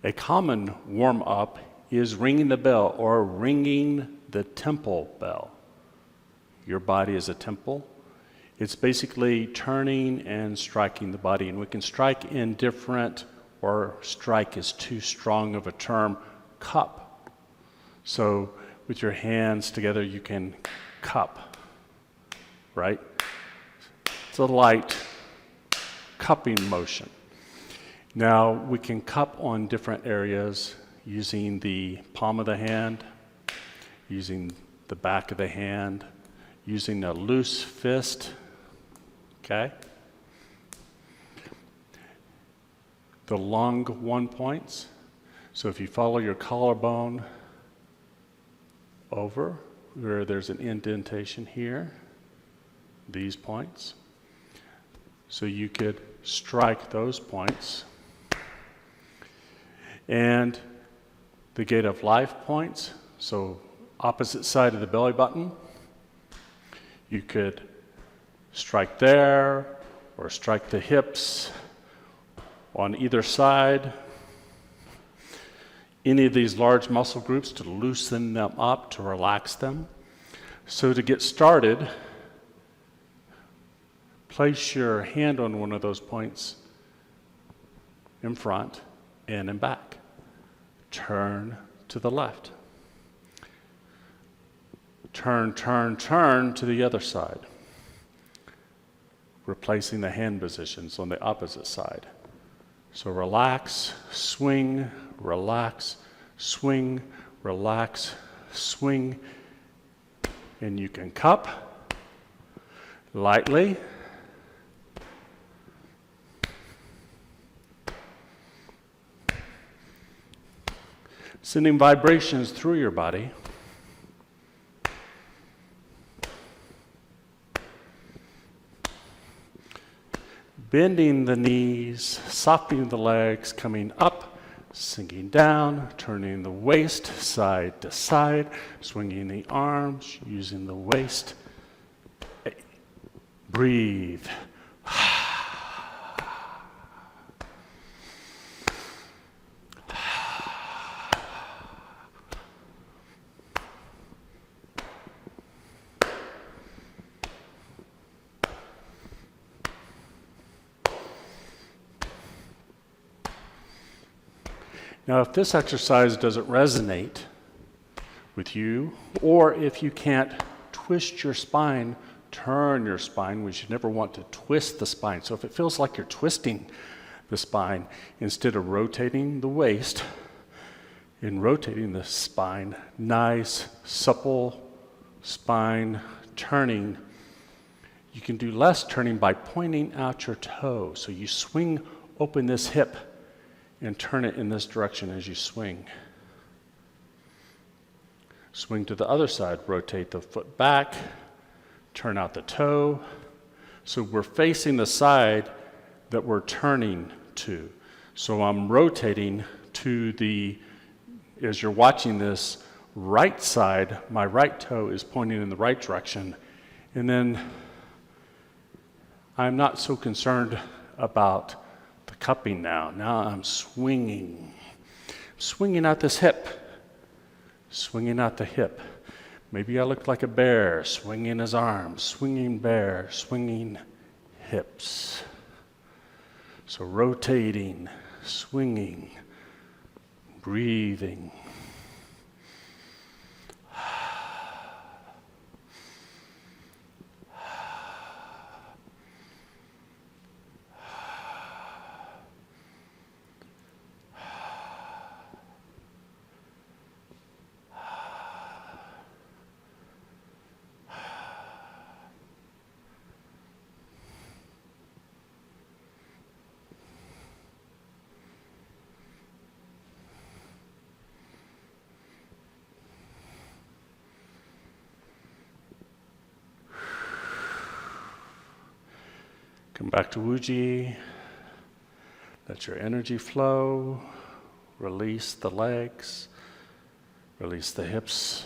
A common warm-up is ringing the bell or ringing the temple bell. Your body is a temple. It's basically turning and striking the body. And we can strike in different, or strike is too strong of a term, cup. So with your hands together, you can cup, right? It's a light cupping motion. Now, we can cup on different areas using the palm of the hand, using the back of the hand, using a loose fist, okay? The long 1 points. So if you follow your collarbone over, where there's an indentation here, these points. So you could strike those points. And the gate of life points, so opposite side of the belly button, you could strike there, or strike the hips on either side. Any of these large muscle groups to loosen them up, to relax them. So to get started, place your hand on one of those points in front and in back. Turn to the left. Turn, turn, turn to the other side. Replacing the hand positions on the opposite side. So relax, swing, relax, swing, relax, swing. And you can cup lightly. Sending vibrations through your body. Bending the knees, softening the legs, coming up, sinking down, turning the waist side to side, swinging the arms, using the waist. Breathe. Now, if this exercise doesn't resonate with you, or if you can't twist your spine, turn your spine, we should never want to twist the spine. So if it feels like you're twisting the spine, instead of rotating the waist and rotating the spine, nice, supple spine turning, you can do less turning by pointing out your toe. So you swing open this hip and turn it in this direction as you swing. Swing to the other side, rotate the foot back, turn out the toe. So we're facing the side that we're turning to. So I'm rotating to the, as you're watching this, right side, my right toe is pointing in the right direction. And then I'm not so concerned about the cupping now. Now I'm swinging. Swinging out this hip. Swinging out the hip. Maybe I look like a bear, swinging his arms, swinging bear, swinging hips. So rotating, swinging, breathing. Come back to Wuji. Let your energy flow. Release the legs. Release the hips.